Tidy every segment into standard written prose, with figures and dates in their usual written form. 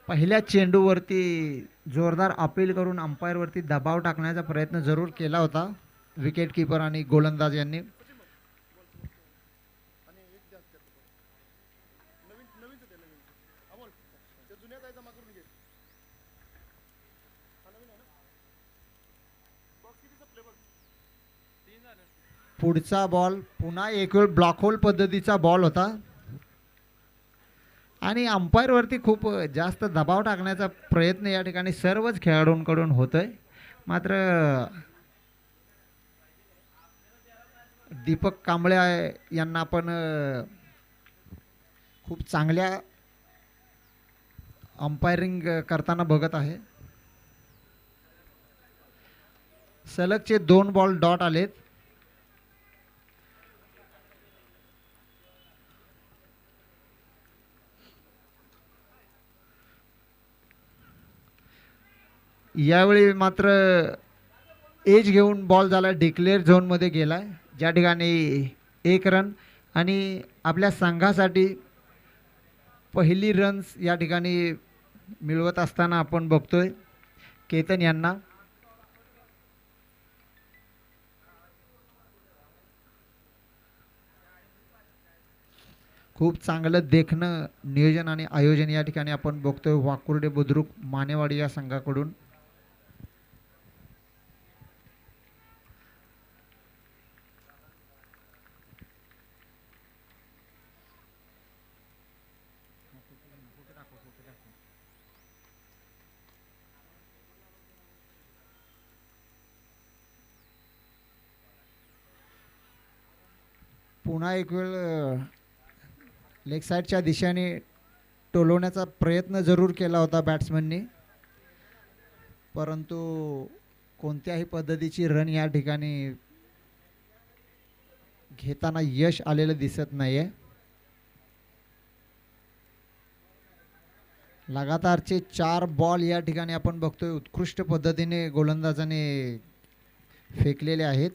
पहिल्या चेंडूवरती जोरदार अपील करून अंपायरवरती दबाव टाकण्याचा प्रयत्न जरूर केला होता विकेट कीपर आणि गोलंदाज यांनी. पुढचा बॉल पुन्हा एक वेळ ब्लॉक होल पद्धतीचा बॉल होता आणि अंपायरवरती खूप जास्त दबाव टाकण्याचा प्रयत्न या ठिकाणी सर्वच खेळाडूंकडून होतोय. मात्र दीपक कांबळे यांना आपण खूप चांगल्या अंपायरिंग करताना बघत आहे. सलगचे 2 बॉल डॉट आलेत. यावेळी मात्र एज घेऊन बॉल झाला, डिक्लेअर झोनमध्ये गेलाय, ज्या ठिकाणी 1 रन आणि आपल्या संघासाठी पहिली रन्स या ठिकाणी मिळवत असताना आपण बघतोय केतन यांना. खूप चांगलं देखणं नियोजन आणि आयोजन या ठिकाणी आपण बघतोय वाकुर्डे बुद्रुक मानेवाडी या संघाकडून. पुन्हा एक वेळ लेग साईडच्या दिशेने टोलवण्याचा प्रयत्न जरूर केला होता बॅट्समननी, परंतु कोणत्याही पद्धतीची रन या ठिकाणी घेताना यश आलेलं दिसत नाहीये. लगातारचे 4 बॉल या ठिकाणी आपण बघतोय उत्कृष्ट पद्धतीने गोलंदाजाने फेकलेले आहेत.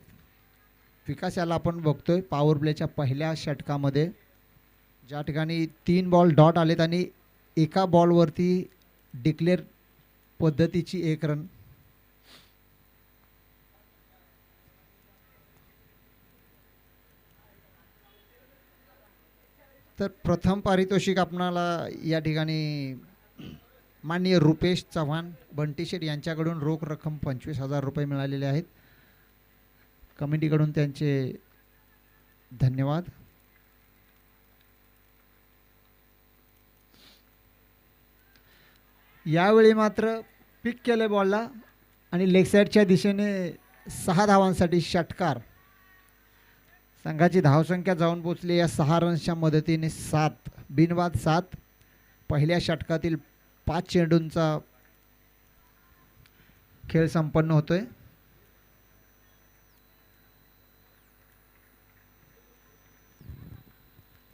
विकास याला आपण बघतोय पॉवर प्लेच्या पहिल्या षटकामध्ये, ज्या ठिकाणी 3 बॉल डॉट आलेत आणि एका बॉलवरती डिक्लेअर पद्धतीची 1 रन. तर प्रथम पारितोषिक आपणाला या ठिकाणी माननीय रुपेश चव्हाण बंटी शेठ यांच्याकडून रोख रक्कम 25,000 रुपये मिळालेले आहेत. कमिटीकडून त्यांचे धन्यवाद. यावेळी मात्र पिक केले बॉलला आणि लेग साईडच्या दिशेने 6 धावांसाठी षटकार. संघाची धावसंख्या जाऊन पोचली या 6 रन्सच्या मदतीने 7 बिनबाद 7. पहिल्या षटकातील 5 चेंडूंचा खेळ संपन्न होतोय.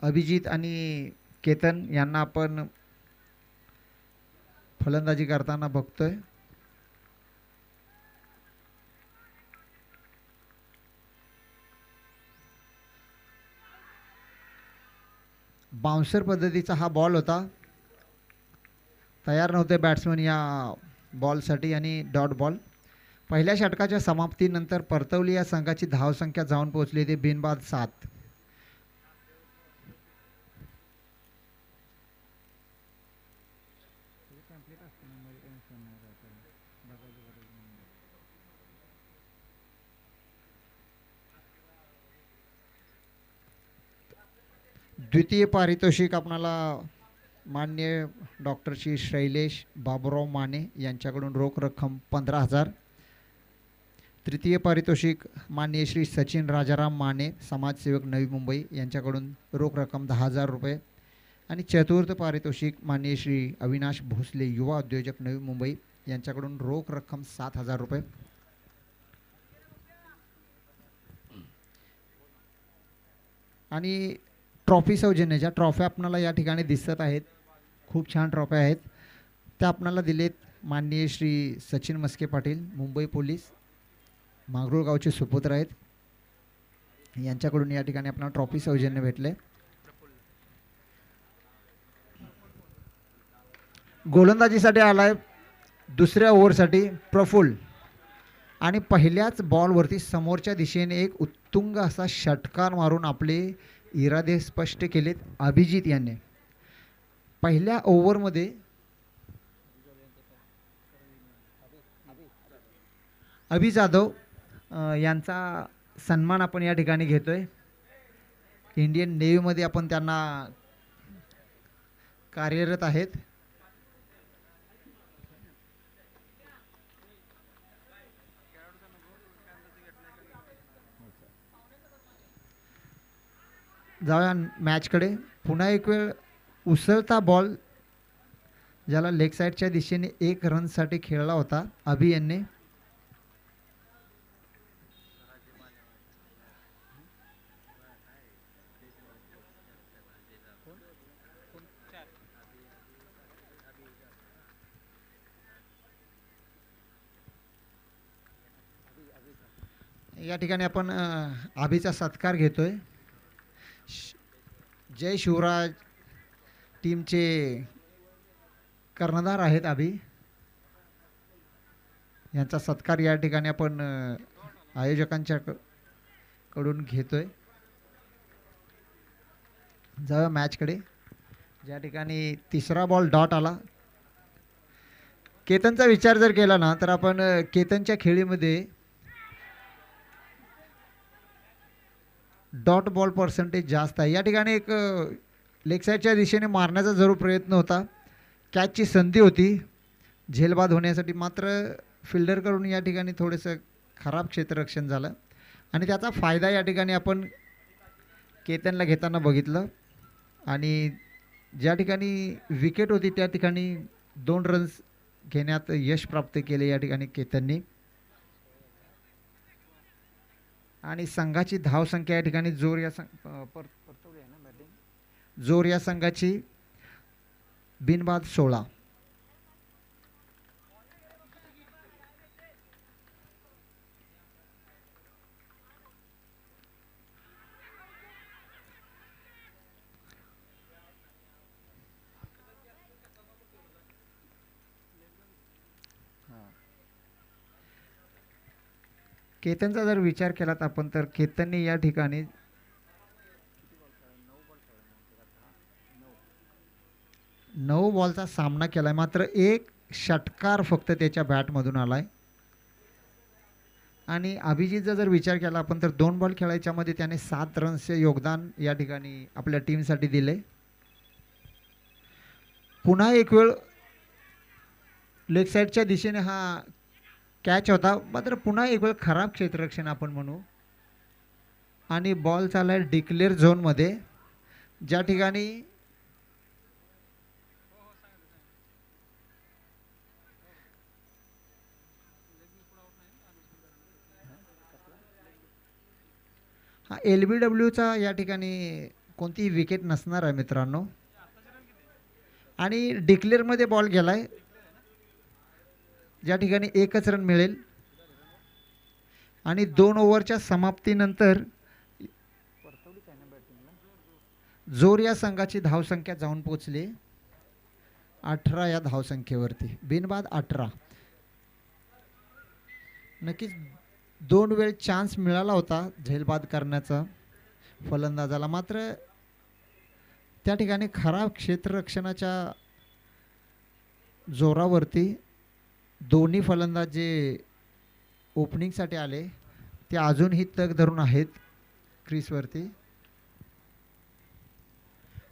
अभिजित आणि केतन यांना आपण फलंदाजी करताना बघतोय. बाउन्सर पद्धतीचा हा बॉल होता. तयार नव्हते बॅट्समन या बॉलसाठी आणि डॉट बॉल. पहिल्या षटकाच्या समाप्तीनंतर परतवली या संघाची धावसंख्या जाऊन पोहोचली ते बिनबाद 7. द्वितीय पारितोषिक आपणाला मान्य डॉक्टर श्री शैलेश बाबुराव माने यांच्याकडून रोख रक्कम 15,000. तृतीय पारितोषिक माननीय श्री सचिन राजाराम माने समाजसेवक नवी मुंबई यांच्याकडून रोख रक्कम 10,000 रुपये. आणि चतुर्थ पारितोषिक माननीय श्री अविनाश भोसले युवा उद्योजक नवी मुंबई यांच्याकडून रोख रक्कम 7,000 रुपये. आणि ट्रॉफी सौजन्य ज्या ट्रॉफ्या आपणाला या ठिकाणी दिसत आहेत, खूप छान ट्रॉफ्या आहेत, त्या आपणाला दिलेत माननीय श्री सचिन मस्के पाटील मुंबई पोलीस मांगरूळ गावचे सुपुत्र आहेत. यांच्याकडून या ठिकाणी आपल्याला ट्रॉफी सौजन्य भेटले. गोलंदाजीसाठी आलाय दुसऱ्या ओव्हरसाठी प्रफुल्ल आणि पहिल्याच बॉलवरती समोरच्या दिशेने एक उत्तुंग असा षटकार मारून आपले इरादे स्पष्ट केलेत अभिजित यांनी. पहिल्या ओव्हरमध्ये अभि जाधव यांचा सन्मान आपण या ठिकाणी घेतोय. इंडियन नेव्हीमध्ये आपण त्यांना कार्यरत आहेत. जाऊया मॅचकडे. पुन्हा एक वेळ उसळता बॉल ज्याला लेग साईडच्या दिशेने 1 रनसाठी खेळला होता अभि यांनी. या ठिकाणी आपण अभिचा सत्कार घेतोय. जय शिवराज टीमचे कर्णधार आहेत अभि. यांचा सत्कार या ठिकाणी आपण आयोजकांच्या कडून घेतोय. जाऊया मॅचकडे. ज्या ठिकाणी तिसरा बॉल डॉट आला. केतनचा विचार जर केला ना तर आपण केतनच्या खेळीमध्ये डॉट बॉल पर्सेंटेज जास्त आहे. या ठिकाणी एक लेग साईडच्या दिशेने मारण्याचा जरूर प्रयत्न होता. कॅचची संधी होती झेलबाद होण्यासाठी, मात्र फिल्डरकडून या ठिकाणी थोडंसं खराब क्षेत्ररक्षण झालं आणि त्याचा फायदा या ठिकाणी आपण केतनला घेताना बघितलं. आणि ज्या ठिकाणी विकेट होती त्या ठिकाणी 2 रन्स घेण्यात यश प्राप्त केले या ठिकाणी केतननी. आणि संघाची धावसंख्या या ठिकाणी जोर या संघाची बिनबाद 16. केतनचा जर विचार केला तर आपण तर केतनने या ठिकाणी 9 बॉलचा सामना केलाय, मात्र 1 षटकार फक्त त्याच्या बॅटमधून आलाय. आणि अभिजितचा जर विचार केला आपण तर 2 बॉल खेळायच्यामध्ये त्याने 7 रन्सचे योगदान या ठिकाणी आपल्या टीमसाठी दिले. पुन्हा एक वेळ लेग साईडच्या दिशेने हा कॅच होता, मात्र पुन्हा एक वेळ खराब क्षेत्ररक्षण आपण म्हणू. आणि बॉल चाललाय डिक्लेअर झोनमध्ये, ज्या ठिकाणी हा LBWचा या ठिकाणी कोणतीही विकेट नसणार आहे मित्रांनो. आणि डिक्लेअरमध्ये बॉल गेलाय, ज्या ठिकाणी 1च रन मिळेल. आणि 2 ओव्हरच्या समाप्तीनंतर जोर या संघाची धावसंख्या जाऊन पोहोचली 18 या धावसंख्येवरती. बिनबाद 18. नक्कीच 2 वेळ चान्स मिळाला होता झेलबाद करण्याचा फलंदाजाला, मात्र त्या ठिकाणी खराब क्षेत्ररक्षणाच्या जोरावरती दोन्ही फलंदाज जे ओपनिंगसाठी आले ते अजूनही तग धरून आहेत क्रीजवरती.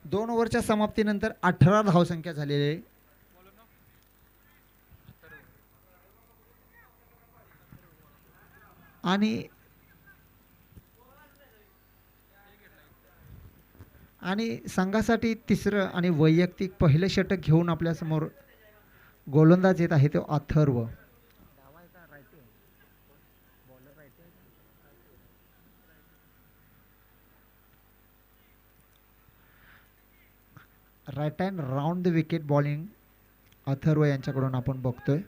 2 ओव्हरच्या समाप्तीनंतर 18 धावसंख्या झालेली आहे. आणि संघासाठी तिसरं आणि वैयक्तिक पहिलं षटक घेऊन आपल्यासमोर गोलंदाज येत आहे तो Atharva. Right hand round the wicket bowling Atharva यांच्याकडून आपण बघतोय.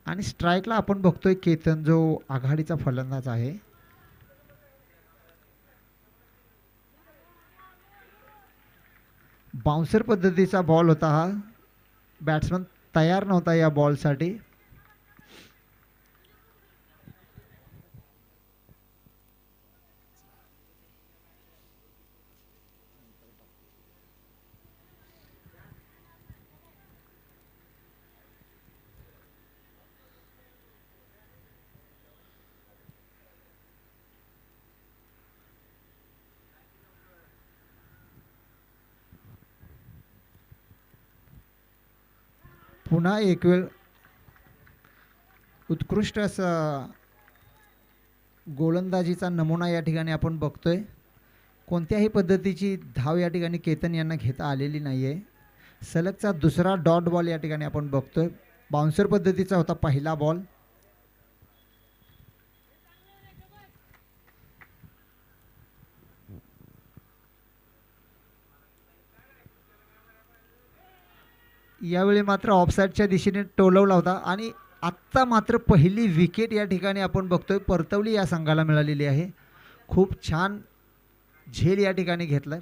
आणि स्ट्राईकला आपण बघतोय केतन, जो आघाडीचा फलंदाज आहे. बाउन्सर पद्धतीचा बॉल होता हा. बॅट्समन तयार नव्हता या बॉलसाठी. पुन्हा एक वेळ उत्कृष्ट असा गोलंदाजीचा नमुना या ठिकाणी आपण बघतोय. कोणत्याही पद्धतीची धाव या ठिकाणी केतन यांना घेता आलेली नाही आहे. सलगचा दुसरा डॉट बॉल या ठिकाणी आपण बघतोय. बाउन्सर पद्धतीचा होता पहिला बॉल. यावेळी मात्र ऑफसाईडच्या दिशेने टोलवला होता आणि आत्ता मात्र पहिली विकेट या ठिकाणी आपण बघतोय परतवली या संघाला मिळालेली आहे. खूप छान झेल या ठिकाणी घेतलाय.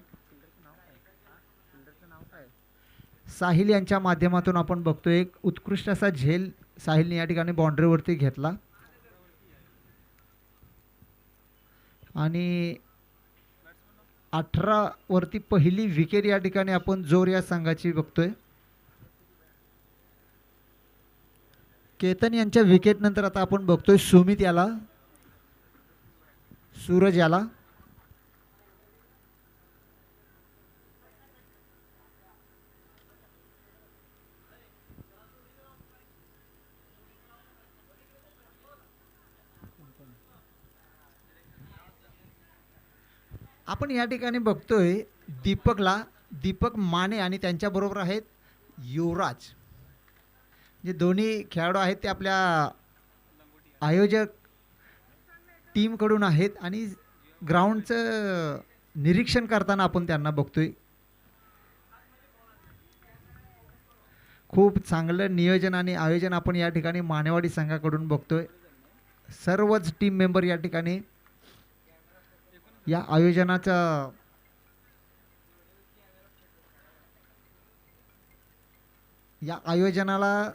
साहिल यांच्या माध्यमातून आपण बघतोय एक उत्कृष्ट असा झेल साहिलने या ठिकाणी बाउंड्रीवरती घेतला आणि 18 वरती पहिली विकेट या ठिकाणी आपण जोर या संघाची बघतोय. केतन यांच्या विकेट नंतर आता आपण बघतोय सुमित याला, सूरज याला. आपण या ठिकाणी बघतोय दीपक माने आणि त्यांच्याबरोबर आहेत युवराज. जे दोन्ही खेळाडू आहेत ते आपल्या आयोजक टीमकडून आहेत आणि ग्राउंडचं निरीक्षण करताना आपण त्यांना बघतोय. खूप चांगलं नियोजन आणि आयोजन आपण या ठिकाणी मानेवाडी संघाकडून बघतोय. सर्वच टीम मेंबर या ठिकाणी या आयोजनाला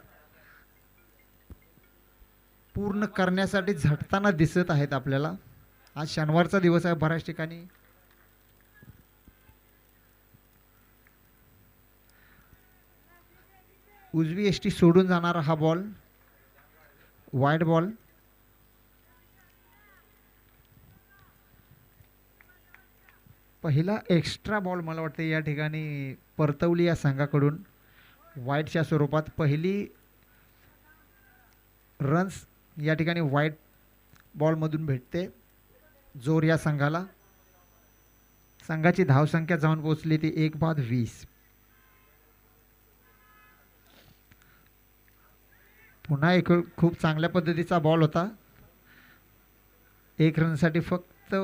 पूर्ण करण्यासाठी झटताना दिसत आहेत आपल्याला. आज शनिवारचा दिवस आहे. बऱ्याच ठिकाणी उजवी एसटी सोडून जाणारा हा बॉल वाईड बॉल. पहिला एक्स्ट्रा बॉल मला वाटते या ठिकाणी परतवली या संघाकडून वाईडच्या स्वरूपात. पहिली रन्स या ठिकाणी वाईड बॉलमधून भेटते जोर या संघाला. संघाची धावसंख्या जाऊन पोहोचली ती 1/20. पुन्हा एक खूप चांगल्या पद्धतीचा बॉल होता. 1 रनसाठी फक्त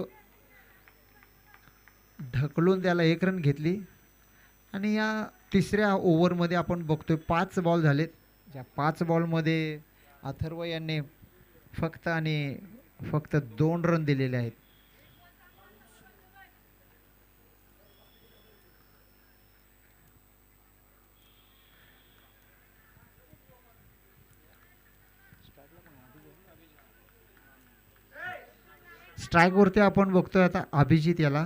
ढकलून त्याला 1 रन घेतली आणि या तिसऱ्या ओव्हरमध्ये आपण बघतोय 5 बॉल झालेत. ज्या 5 बॉलमध्ये अथर्व यांनी फक्त 2 रन दिलेले आहेत. स्ट्राईकवरती आपण बघतोय आता अभिजित याला.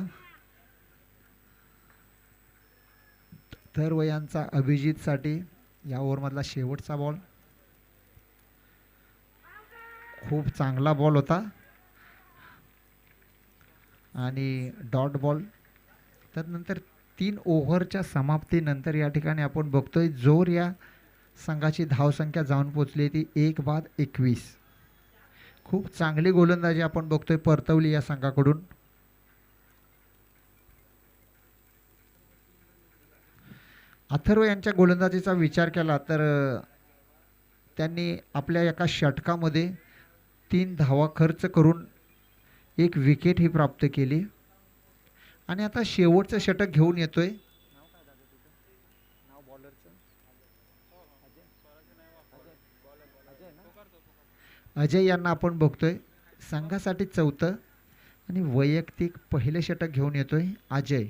अथर्व यांचा अभिजितसाठी या ओव्हरमधला शेवटचा बॉल. खूप चांगला बॉल होता आणि डॉट बॉल. त्यानंतर 3 ओव्हरच्या समाप्तीनंतर या ठिकाणी आपण बघतोय जोर या संघाची धावसंख्या जाऊन पोचली ती 1/21. खूप चांगली गोलंदाजी आपण बघतोय परतवली या संघाकडून. अथर्व यांच्या गोलंदाजीचा विचार केला तर त्यांनी आपल्या एका षटकामध्ये 3 धावा खर्च करून 1 विकेट ही प्राप्त केली आणि आता शेवटचं षटक घेऊन येतोय. अजय यांना आपण बघतोय संघासाठी 4थं आणि वैयक्तिक पहिले षटक घेऊन येतोय अजय.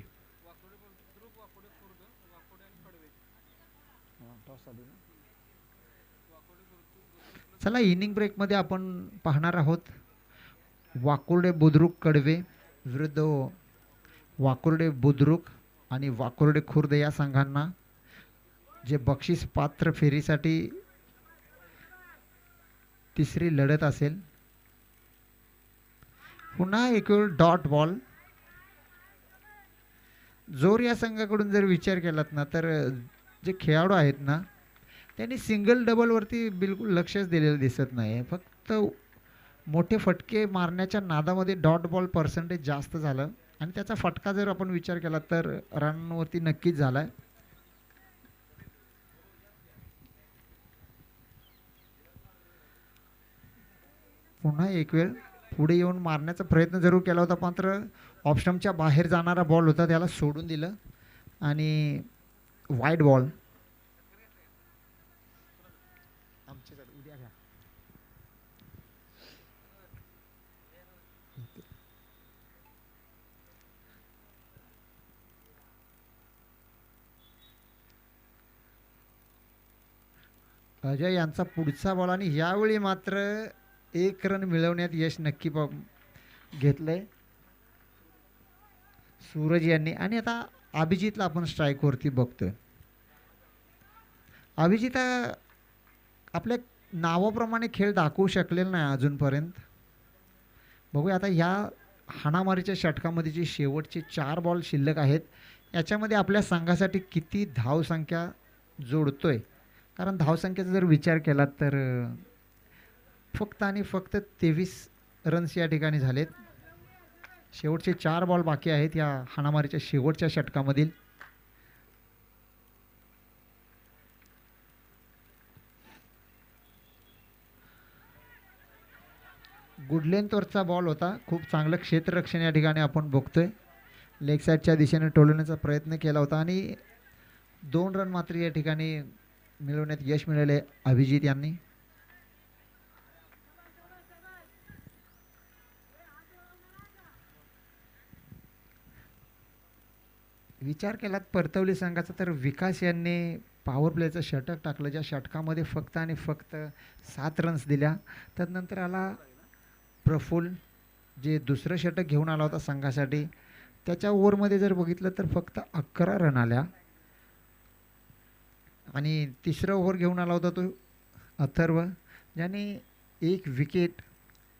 चला इनिंग ब्रेकमध्ये आपण पाहणार आहोत वाकुर्डे बुद्रुक कडवे विरुद्ध वाकुर्डे बुद्रुक आणि वाकुर्डे खुर्द या संघांना जे बक्षीस पात्र फेरीसाठी तिसरी लढत असेल. पुन्हा एक वेळ डॉट बॉल. जोर या संघाकडून जर विचार केलात ना तर जे खेळाडू आहेत ना त्यांनी सिंगल डबलवरती बिलकुल लक्षच दिलेलं दिसत नाही. फक्त मोठे फटके मारण्याच्या नादामध्ये डॉट बॉल पर्सेंटेज जास्त झालं आणि त्याचा फटका जर आपण विचार केला तर रनवरती नक्कीच झाला आहे. पुन्हा एक वेळ पुढे येऊन मारण्याचा प्रयत्न जरूर केला होता मात्र ऑप्शनच्या बाहेर जाणारा बॉल होता त्याला सोडून दिलं आणि वाईड बॉल. अजय यांचा पुढचा बॉल आणि यावेळी मात्र एक रन मिळवण्यात यश नक्की घेतलंय सूरज यांनी. आणि आता अभिजितला आपण स्ट्राईकवरती बघतोय. अभिजित आपल्या नावाप्रमाणे खेळ दाखवू शकलेला नाही अजूनपर्यंत. बघूया आता ह्या हाणामारीच्या षटकामध्ये जी शेवटचे 4 बॉल शिल्लक आहेत याच्यामध्ये आपल्या संघासाठी किती धावसंख्या जोडतोय. कारण धावसंख्येचा जर विचार केला तर फक्त आणि फक्त 23 रन्स या ठिकाणी झालेत. शेवटचे 4 बॉल बाकी आहेत या हाणामारीच्या शेवटच्या षटकामधील. गुड लेंथवरचा बॉल होता. खूप चांगलं क्षेत्ररक्षण या ठिकाणी आपण बघतोय. लेग साईडच्या दिशेने टोलवण्याचा प्रयत्न केला होता आणि 2 रन मात्र या ठिकाणी मिळवण्यात यश मिळाले अभिजित यांनी. विचार केलात परतवली संघाचा तर विकास यांनी पॉवर प्लेचं षटक टाकलं ज्या षटकामध्ये फक्त आणि फक्त 7 रन्स दिल्या. त्यानंतर आला प्रफुल्ल जे दुसरं षटक घेऊन आला होता संघासाठी. त्याच्या ओव्हरमध्ये जर बघितलं तर फक्त 11 रन आल्या आणि तिसरा ओव्हर घेऊन आला होता तो अथर्व ज्याने 1 विकेट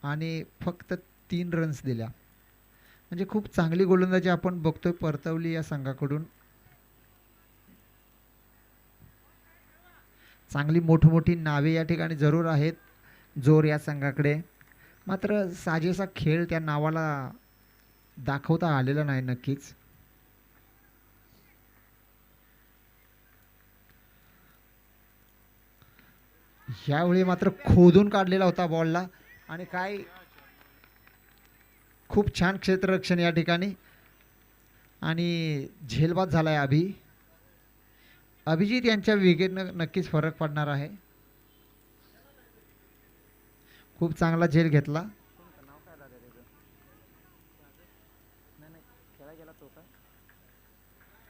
आणि फक्त 3 रन्स दिल्या. म्हणजे खूप चांगली गोलंदाजी आपण बघतोय परतवली या संघाकडून. चांगली मोठी नावे या ठिकाणी जरूर आहेत जोर या संघाकडे. मात्र साजेसा खेळ त्या नावाला दाखवता आलेला नाही नक्कीच. यावेळी मात्र खोदून काढलेला होता बॉलला आणि काय खूप छान क्षेत्ररक्षण या ठिकाणी आणि झेलबाद झालाय अभिजित यांच्या विकेटनं नक्कीच फरक पडणार आहे. खूप चांगला झेल घेतला.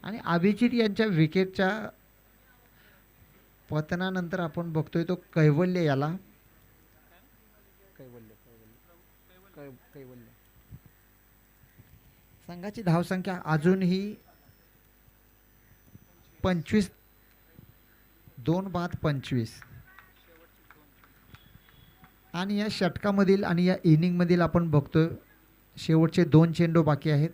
आणि अभिजित यांच्या विकेटच्या पतनानंतर आपण बघतोय तो कैवल्य याला कैवल्य संघाची धावसंख्या अजूनही 25 2 बाद 25 आणि या षटकामधील आणि या इनिंगमधील आपण बघतोय शेवटचे 2 चेंडू बाकी आहेत.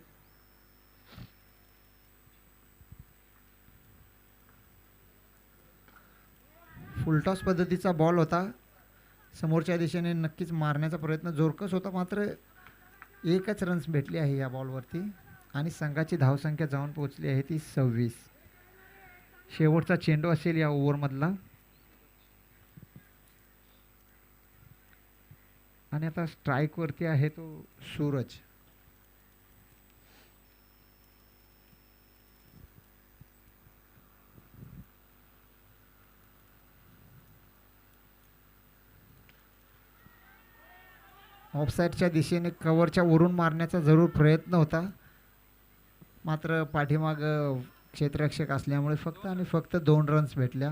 फुलटॉस पद्धतीचा बॉल होता. समोरच्या दिशेने नक्कीच मारण्याचा प्रयत्न जोरकस होता मात्र 1च रन्स भेटली आहे या बॉलवरती आणि संघाची धावसंख्या जाऊन पोहोचली आहे ती 26. शेवटचा चेंडू असेल या ओव्हरमधला आणि आता स्ट्राईकवरती आहे तो सूरज. ऑफसाईडच्या दिशेने कव्हरच्या वरून मारण्याचा जरूर प्रयत्न होता मात्र पाठीमाग क्षेत्ररक्षक असल्यामुळे फक्त आणि फक्त 2 रन्स भेटल्या.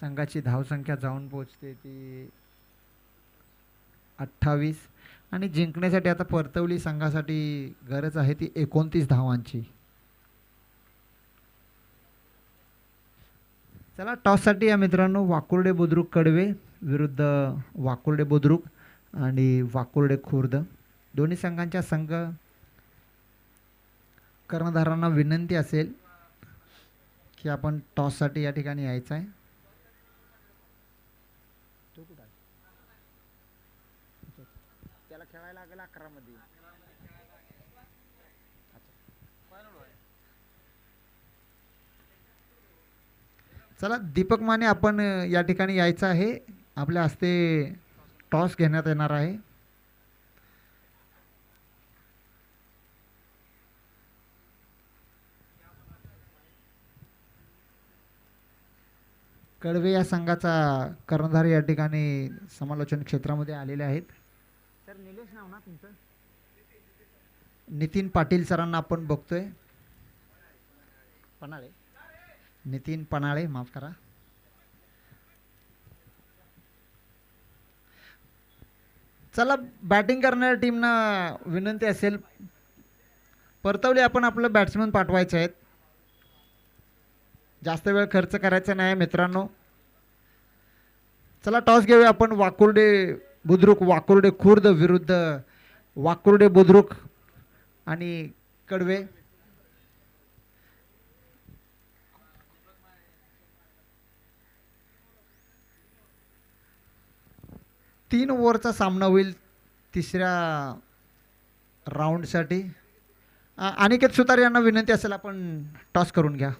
संघाची धावसंख्या जाऊन पोहोचते ती 28 आणि जिंकण्यासाठी आता परतवली संघासाठी गरज आहे ती 29 धावांची. चला टॉससाठी या मित्रांनो वाकुर्डे बुद्रुक कडवे विरुद्ध वाकुर्डे बुद्रुक आणि वाकुर्डे खुर्द दोन्ही संघांच्या संघ कर्णधारांना विनंती असेल की आपण टॉससाठी या ठिकाणी यायचं आहे. त्याला खेळायला लागेल 11 मध्ये. चला दीपक माने आपण या ठिकाणी यायचं आहे. आपल्या हस्ते टॉस घेण्यात येणार आहे. कडवे या संघाचा कर्णधार या ठिकाणी समालोचन क्षेत्रामध्ये आलेले आहेत. सर निलेश नाव ना तुमचं? नितीन पाटील सरांना आपण बघतोय. पणाळे नितीन पणाळे माफ करा. चला बॅटिंग करणाऱ्या टीमना विनंती असेल परतवली आपण आपलं बॅट्समन पाठवायचे आहेत. जास्त वेळ खर्च करायचा नाही मित्रांनो. चला टॉस घेऊया आपण. वाकुर्डे बुद्रुक वाकुर्डे खुर्द विरुद्ध वाकुर्डे बुद्रुक आणि कडवे. तीन ओव्हरचा सामना होईल तिसऱ्या राऊंडसाठी. अनिकेत सुतार यांना विनंती असेल आपण टॉस करून घ्या.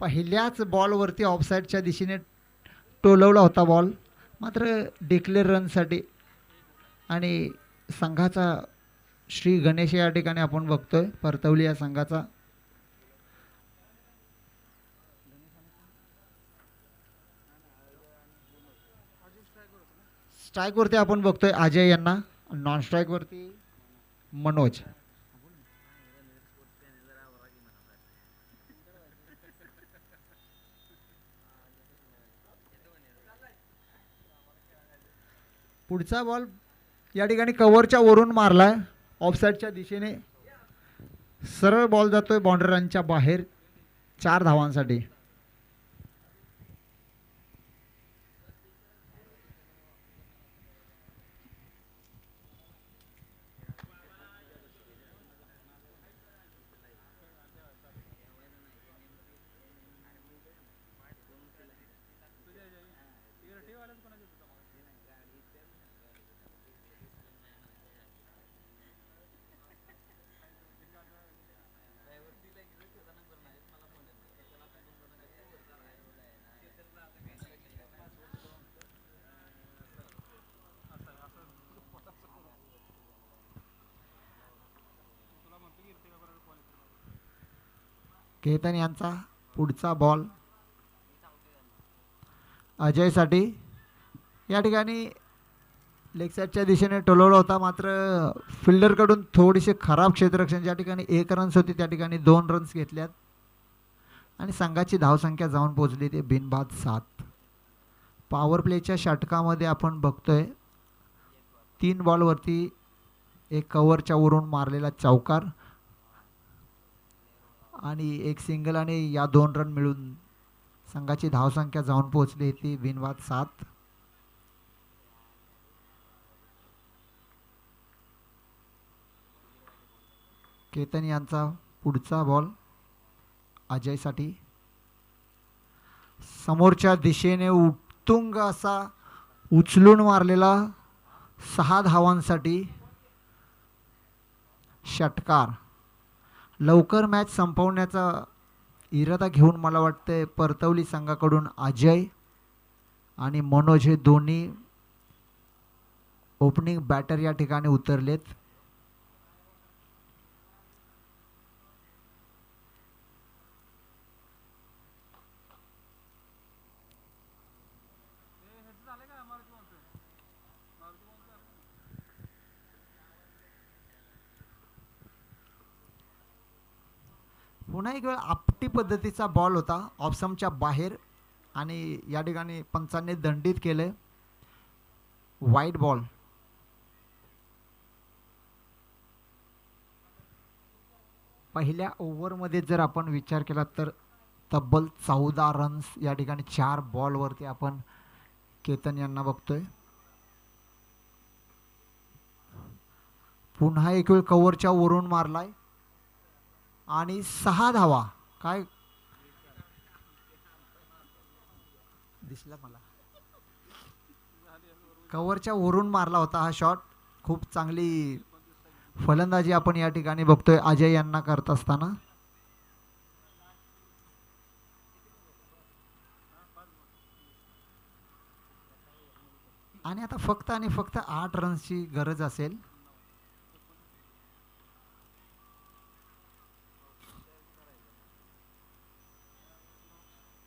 पहिल्याच बॉलवरती ऑफसाईडच्या दिशेने टोलवला होता बॉल. मात्र डिक्लेअर रनसाठी आणि संघाचा श्री गणेश या ठिकाणी आपण बघतोय परतवली या संघाचा. स्ट्राईकवरती आपण बघतोय अजय यांना. नॉन स्ट्राईकवरती मनोज. पुढचा बॉल या ठिकाणी कव्हरच्या वरून मारलाय ऑफसाईडच्या दिशेने. सरळ बॉल जातोय बाउंड्रीच्या बाहेर 4 धावांसाठी. केतन यांचा पुढचा बॉल अजयसाठी. या ठिकाणी लेग साईडच्या दिशेने टोलवला होता, मात्र फिल्डरकडून थोडीशी खराब क्षेत्ररक्षण. ज्या ठिकाणी 1 रन्स होती त्या ठिकाणी 2 रन्स घेतल्यात आणि संघाची धावसंख्या जाऊन पोहोचली ते बिनबाद 7. पॉवर प्लेच्या षटकामध्ये आपण बघतोय 3 बॉलवरती एक कव्हरच्या वरून मारलेला चौकार आणि एक सिंगल आणि या 2 रन मिळून संघाची धावसंख्या जाऊन पोहोचली ती बिनबाद 7. केतन यांचा पुढचा बॉल अजयसाठी. समोरच्या दिशेने उत्तुंग असा उचलून मारलेला 6 धावांसाठी षटकार. लवकर मॅच संपवण्याचा इरादा घेऊन मला वाटते परतवली संघाकडून अजय आणि मनोज हे दोन्ही ओपनिंग बॅटर या ठिकाणी उतरलेत. पुन्हा एक वेळ आपटी पद्धतीचा बॉल होता ऑफसमच्या बाहेर आणि या ठिकाणी पंचांनी दंडित केले. Wide ball. पहिल्या ओव्हरमध्ये जर आपण विचार केला तर तब्बल 14 रन्स या ठिकाणी 4 बॉलवरती आपण केतन यांना बघतोय. पुन्हा एक वेळ कव्हरच्या वरून मारलाय आणि 6 धावा. काय दिसला मला, कव्हरच्या वरून मारला होता हा शॉट. खूप चांगली फलंदाजी आपण या ठिकाणी बघतोय अजय यांना करत असताना. आणि आता फक्त आणि फक्त 8 रन्सची गरज असेल.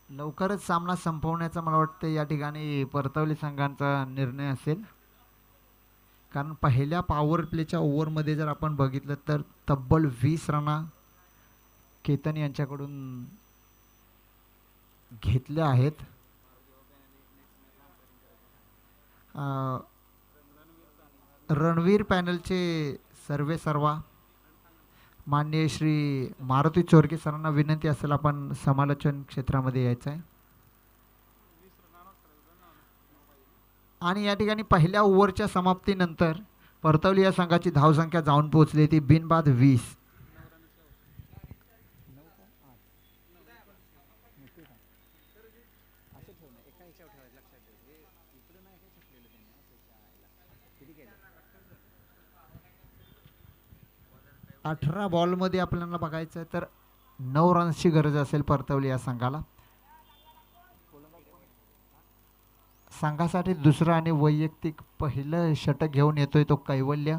लवकरच सामना संपवण्याचा मला वाटतं या ठिकाणी परतवली संघाचा निर्णय असेल, कारण पहिल्या पॉवर प्लेच्या ओव्हरमध्ये जर आपण बघितलं तर तब्बल 20 रना केतन यांच्याकडून घेतल्या आहेत. रणवीर पॅनलचे सर्वे सर्वा माननीय श्री मारुती चोरके सरांना विनंती असेल आपण समालोचन क्षेत्रामध्ये यायचं आहे. आणि या ठिकाणी पहिल्या ओव्हरच्या समाप्तीनंतर परतवली या संघाची धावसंख्या जाऊन पोहोचली ती बिनबाद 20. अठरा बॉलमध्ये आपल्याला बघायचं तर 9 रन्सची गरज असेल परतवली या संघाला. संघासाठी दुसरं आणि वैयक्तिक पहिलं षटक घेऊन येतोय तो कैवल्य.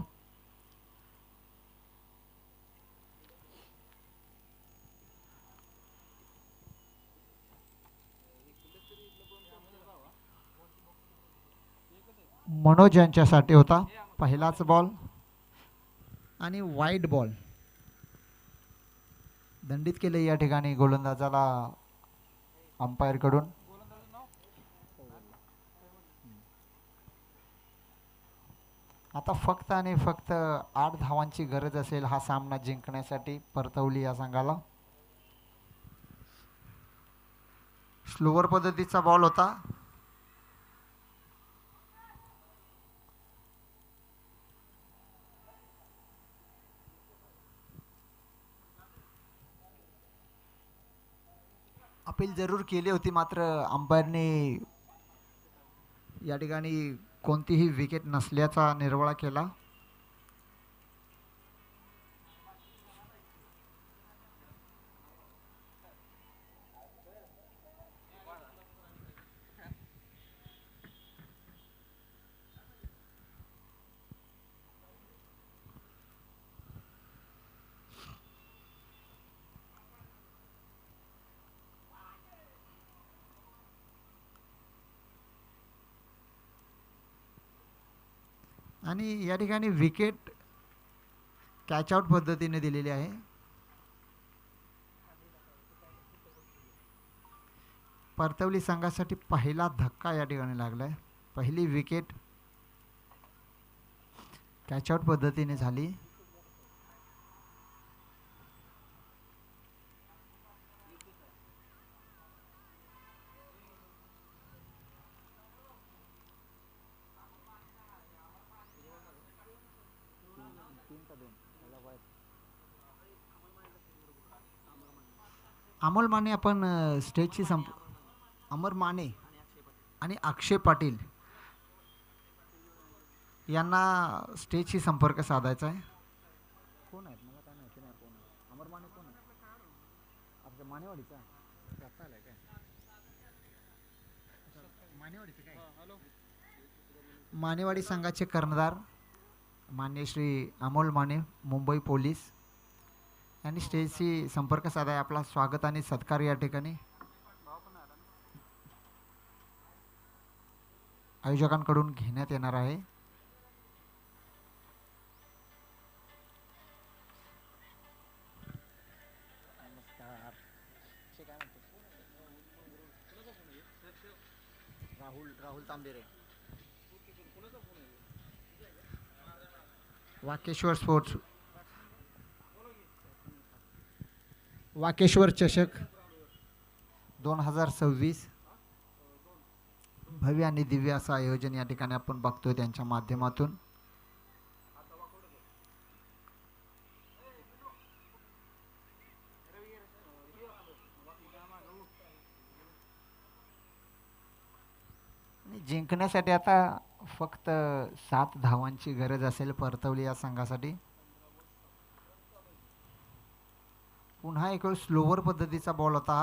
मनोज यांच्यासाठी होता पहिलाच बॉल आणि वाईड बॉल दंडित केले या ठिकाणी गोलंदाजाला अंपायर कडून. आता फक्त आणि फक्त 8 धावांची गरज असेल हा सामना जिंकण्यासाठी परतवली या संघाला. स्लोवर पद्धतीचा बॉल होता. अपील जरूर केली होती, मात्र अंपायरने या ठिकाणी कोणतीही विकेट नसल्याचा निर्वाळा केला. आणि या ठिकाणी विकेट कॅच आउट पद्धतीने दिलेली आहे. परतवली संघासाठी पहिला धक्का या ठिकाणी लागलाय. पहिली विकेट कॅच आउट पद्धतीने झाली. अमोल माने आपण स्टेजची अमर माने आणि अक्षय पाटील यांना स्टेजशी संपर्क साधायचा आहे. कोण आहेत मला काय माहिती नाही. कोण आहे अमर माने? कोण आहे आपल्या मानेवाडीचा? मानेवाडी संघाचे कर्णधार मान्य श्री अमोल माने, मुंबई पोलीस यांनी स्टेजशी संपर्क साधाय. आपला स्वागत आणि सत्कार या ठिकाणी आयोजकांकडून घेण्यात येणार आहे. राहुल तांबेरे, वाकेश्वर स्पोर्ट्स, वाकेश्वर चषक 2026 भव्य आणि दिव्य असं आयोजन या ठिकाणी आपण बघतोय त्यांच्या माध्यमातून. जिंकण्यासाठी आता फक्त 7 धावांची गरज असेल परतवली या संघासाठी. पुन्हा एक वेळ स्लोवर पद्धतीचा बॉल होता.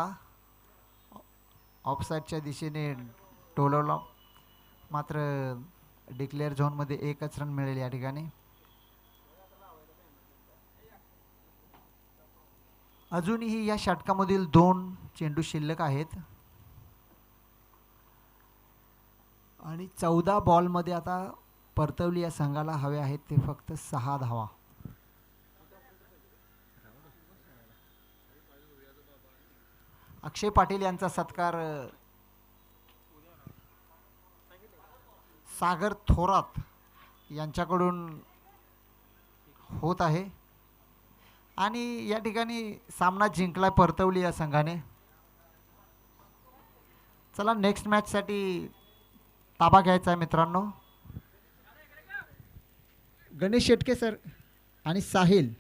ऑफसाईडच्या दिशेने टोलवला, मात्र डिक्लेअर झोनमध्ये 1च रन मिळेल या ठिकाणी. अजूनही या षटकामधील 2 चेंडू शिल्लक आहेत आणि 14 बॉलमध्ये आता परतवली या संघाला हवे आहेत ते फक्त 6 धावा. अक्षय पाटील यांचा सत्कार सागर थोरात यांच्याकडून होत आहे आणि या ठिकाणी सामना जिंकलाय परतवली या संघाने. चला नेक्स्ट मॅचसाठी ताबा घ्यायचा आहे मित्रांनो. गणेश शेटके सर आणि साहिल